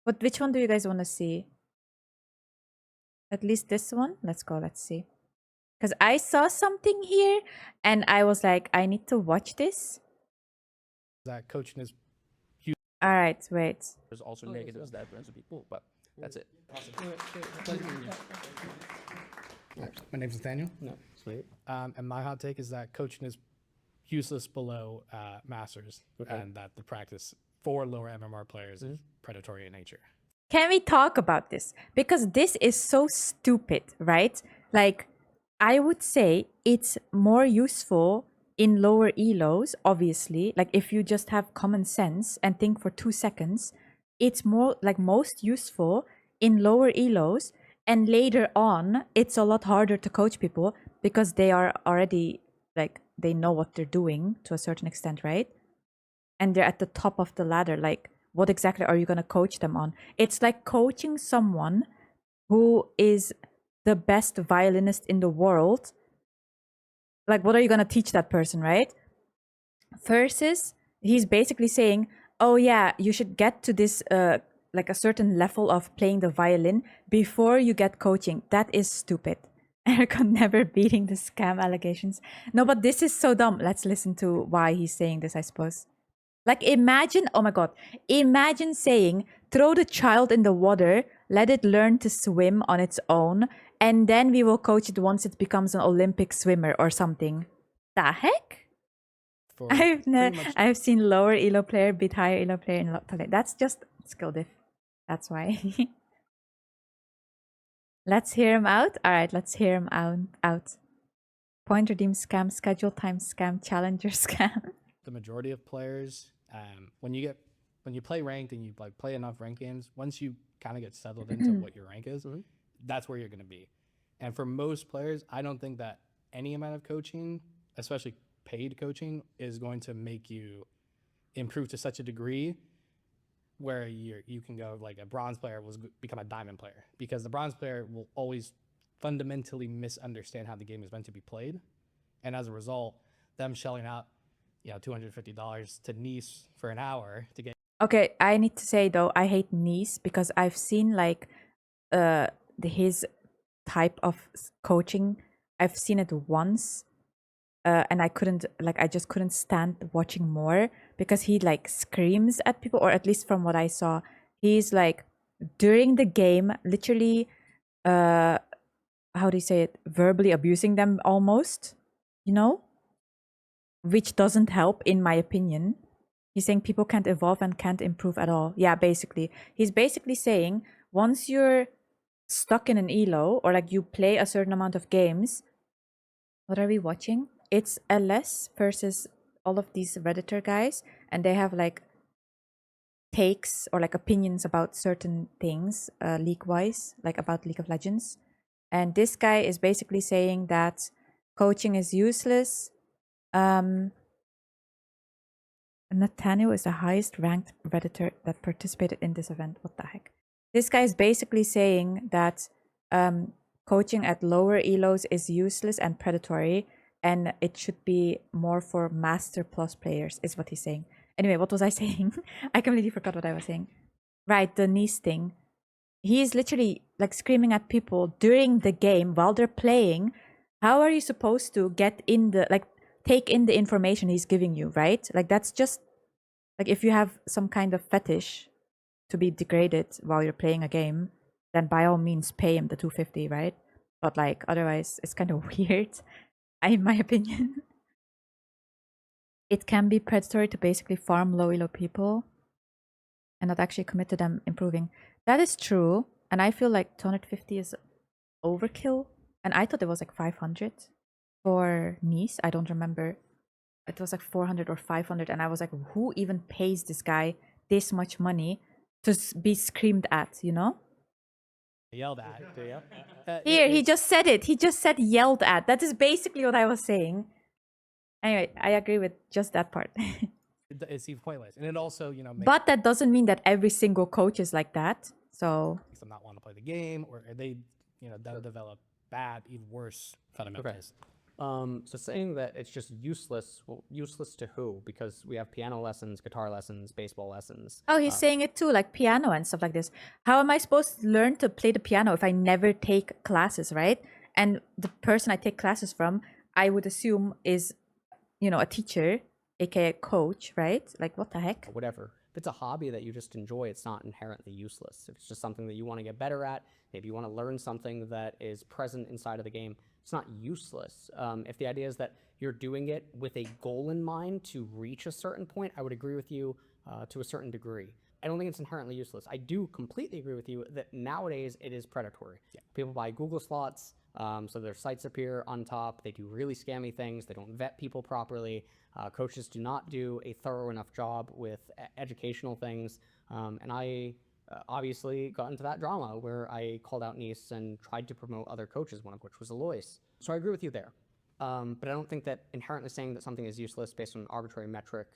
But which one do you guys want to see? At least this one? Let's go, let's see. Because I saw something here and I was like, I need to watch this. That coaching is All right, wait. There's also negatives that happens to people, but that's it. my name's Nathaniel. No, sweet. And my hot take is that coaching is useless below masters, and that the practice for lower MMR players is predatory in nature. Can we talk about this? Because this is so stupid, right? Like, I would say it's more useful in lower elos, obviously. Like, if you just have common sense and think for 2 seconds, it's more like most useful in lower elos. And later on, it's a lot harder to coach people because they are already like, they know what they're doing to a certain extent, right? And they're at the top of the ladder. Like, what exactly are you going to coach them on? It's like coaching someone who is the best violinist in the world. Like, what are you going to teach that person, right? Versus, he's basically saying, oh yeah, you should get to this, like a certain level of playing the violin before you get coaching. That is stupid. Erica never beating the scam allegations. No, but this is so dumb. Let's listen to why he's saying this, I suppose. Like, imagine, oh my God, imagine saying, throw the child in the water, let it learn to swim on its own, and then we will coach it once it becomes an Olympic swimmer or something. The heck? I've seen lower elo player beat higher elo player in talent. That's just skill diff. That's why. Let's hear him out. All right, let's hear him out. Point redeem scam, schedule time scam, challenger scam. The majority of players, when you play ranked and you like play enough ranked games, once you kind of get settled into what your rank is, that's where you're going to be. And for most players, I don't think that any amount of coaching, especially paid coaching, is going to make you improve to such a degree where you can go like a bronze player will become a diamond player, because the bronze player will always fundamentally misunderstand how the game is meant to be played, and as a result, them shelling out $250 to Nice for an hour to get. Okay, I need to say though, I hate Nice because I've seen like his type of coaching. I've seen it once, and I just couldn't stand watching more because he like screams at people, or at least from what I saw, he's like during the game, literally, how do you say it? Verbally abusing them almost, which doesn't help in my opinion. He's saying people can't evolve and can't improve at all. Yeah, basically. He's basically saying once you're stuck in an elo or like you play a certain amount of games, what are we watching? It's LS versus all of these Redditor guys, and they have like takes or like opinions about certain things, league-wise, like about League of Legends. And this guy is basically saying that coaching is useless. Nathaniel is the highest ranked Redditor that participated in this event. What the heck? This guy is basically saying that coaching at lower elos is useless and predatory, and it should be more for Master Plus players, is what he's saying. Anyway, what was I saying? I completely forgot what I was saying. Right, the Nice thing. He's literally like screaming at people during the game while they're playing. How are you supposed to get in the, like, take in the information he's giving you, right? Like, that's just, like, if you have some kind of fetish to be degraded while you're playing a game, then by all means pay him the 250, right? But like, otherwise, it's kind of weird, in my opinion. It can be predatory to basically farm low elo people and not actually commit to them improving. That is true, and I feel like 250 is overkill, and I thought it was like 500 for Nice. I don't remember. It was like 400 or 500, and I was like, who even pays this guy this much money to be screamed at, Yelled at. Here, he just said it. He just said yelled at. That is basically what I was saying. Anyway, I agree with just that part. It seems pointless, and it also but that doesn't mean that every single coach is like that. So makes them not want to play the game, or they that'll develop bad, even worse fundamentals. So saying that it's just useless, well, useless to who? Because we have piano lessons, guitar lessons, baseball lessons. Oh, he's saying it too, like piano and stuff like this. How am I supposed to learn to play the piano if I never take classes, right? And the person I take classes from, I would assume is, a teacher, aka coach, right? Like, what the heck? Whatever. If it's a hobby that you just enjoy, it's not inherently useless. If it's just something that you want to get better at, maybe you want to learn something that is present inside of the game, it's not useless. If the idea is that you're doing it with a goal in mind to reach a certain point, I would agree with you to a certain degree. I don't think it's inherently useless. I do completely agree with you that nowadays it is predatory. Yeah. People buy Google slots, so their sites appear on top. They do really scammy things. They don't vet people properly. Coaches do not do a thorough enough job with educational things. And I obviously got into that drama where I called out Nice and tried to promote other coaches, one of which was Alois. So I agree with you there. But I don't think that inherently saying that something is useless based on an arbitrary metric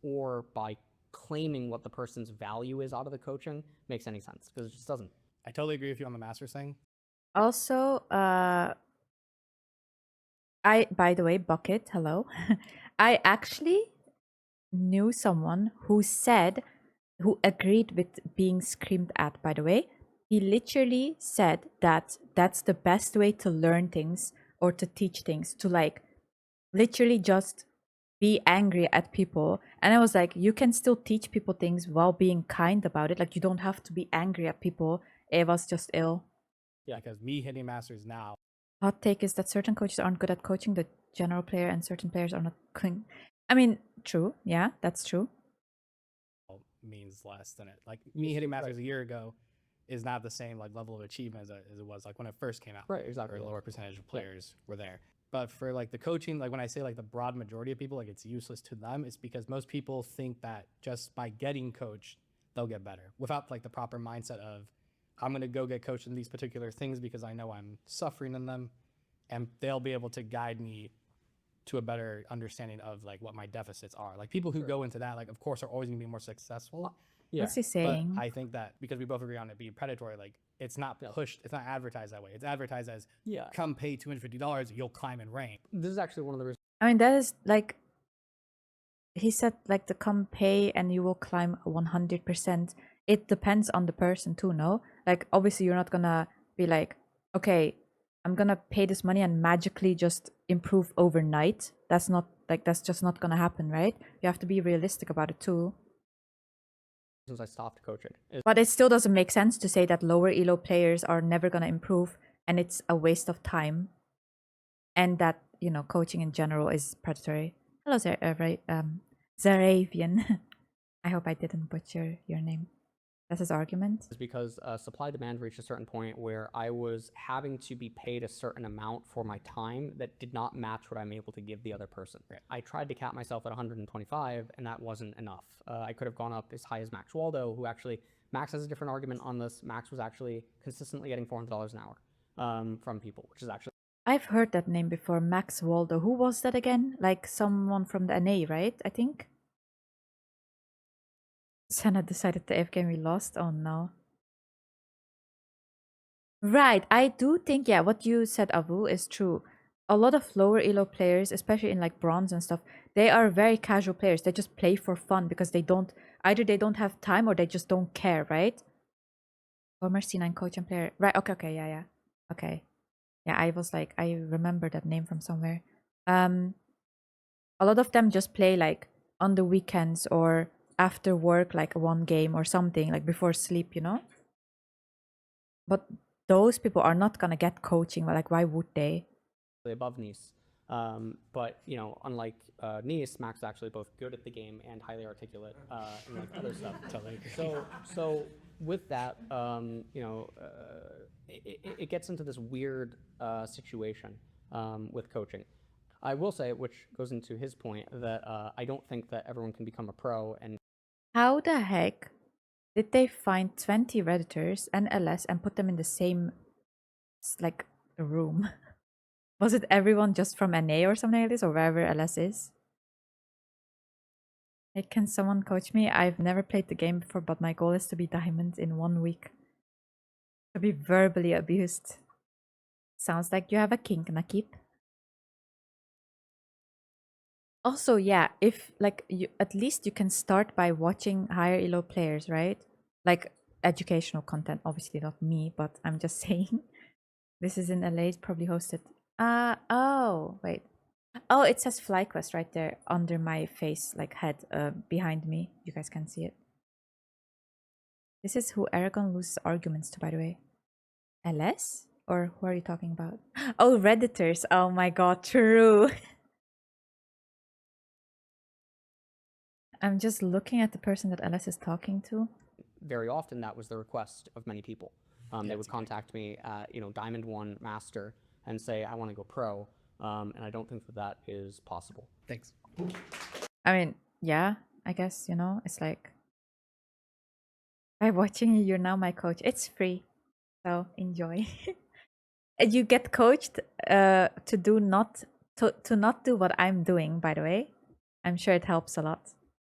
or by claiming what the person's value is out of the coaching makes any sense, because it just doesn't. I totally agree with you on the Masters thing. Also, by the way, Bucket, hello. I actually knew someone who agreed with being screamed at, by the way. He literally said that that's the best way to learn things or to teach things, to like literally just be angry at people. And I was like, you can still teach people things while being kind about it. Like, you don't have to be angry at people. It was just ill. Yeah, because me hitting Masters now Hot take is that certain coaches aren't good at coaching the general player and certain players are not clean. I mean, true. Yeah, that's true. means less than it. Like me hitting Masters a year ago is not the same like level of achievement as it was like when it first came out. Right, exactly. Or a lower percentage of players were there. But for like the coaching, like when I say like the broad majority of people, like it's useless to them, it's because most people think that just by getting coached, they'll get better without like the proper mindset of I'm going to go get coached in these particular things because I know I'm suffering in them and they'll be able to guide me to a better understanding of like what my deficits are. Like people who go into that, like of course are always gonna be more successful. Yeah. What's he saying? But I think that because we both agree on it being predatory, like it's not pushed, it's not advertised that way. It's advertised as come pay $250, you'll climb in rank. This is actually one of the reasons. I mean, that is like, he said like the come pay and you will climb 100%. It depends on the person too, no? Like obviously you're not gonna be like, okay, I'm gonna pay this money and magically just improve overnight. That's just not gonna happen, right? You have to be realistic about it too. Since I stopped coaching. But it still doesn't make sense to say that lower elo players are never gonna improve and it's a waste of time. And that, coaching in general is predatory. Hello, Zaravian. I hope I didn't butcher your name. That's his argument. Is because supply demand reached a certain point where I was having to be paid a certain amount for my time that did not match what I'm able to give the other person. Right. I tried to cap myself at 125 and that wasn't enough. I could have gone up as high as Max Waldo, who actually, Max has a different argument on this. Max was actually consistently getting $400 an hour from people, which is actually. I've heard that name before, Max Waldo. Who was that again? Like someone from the NA, right? I think. Senna decided to AFK and we lost. Oh no. Right. I do think, yeah, what you said, Avu, is true. A lot of lower elo players, especially in like bronze and stuff, they are very casual players. They just play for fun because either they don't have time or they just don't care, right? Former C9 coach and player. Right. Okay. Yeah. Okay. Yeah, I was like, I remember that name from somewhere. A lot of them just play like on the weekends or after work, like one game or something, like before sleep, But those people are not gonna get coaching. Like, why would they? Above Nice. But, unlike Nice, Max is actually both good at the game and highly articulate and like other stuff. So with that, it gets into this weird situation with coaching. I will say, which goes into his point, that I don't think that everyone can become a pro. And how the heck did they find 20 Redditors and LS and put them in the same like room? Was it everyone just from NA or something like this, or wherever LS is? Hey, can someone coach me? I've never played the game before, but my goal is to be diamond in 1 week. To be verbally abused. Sounds like you have a kink, Nakip. Also, yeah, if like you at least you can start by watching higher elo players, right? Like educational content, obviously not me, but I'm just saying. This is in LA, it's probably hosted. Oh, wait. Oh, it says FlyQuest right there under my face, like head, behind me. You guys can see it. This is who Aragon loses arguments to, by the way. LS? Or who are you talking about? Oh, Redditors. Oh my god, true. I'm just looking at the person that LS is talking to. Very often that was the request of many people. They would contact me at, Diamond 1 Master and say, I want to go pro. And I don't think that that is possible. Thanks. I mean, yeah, I guess, it's like, by watching you, you're now my coach. It's free, so enjoy. And you get coached to not do what I'm doing, by the way. I'm sure it helps a lot.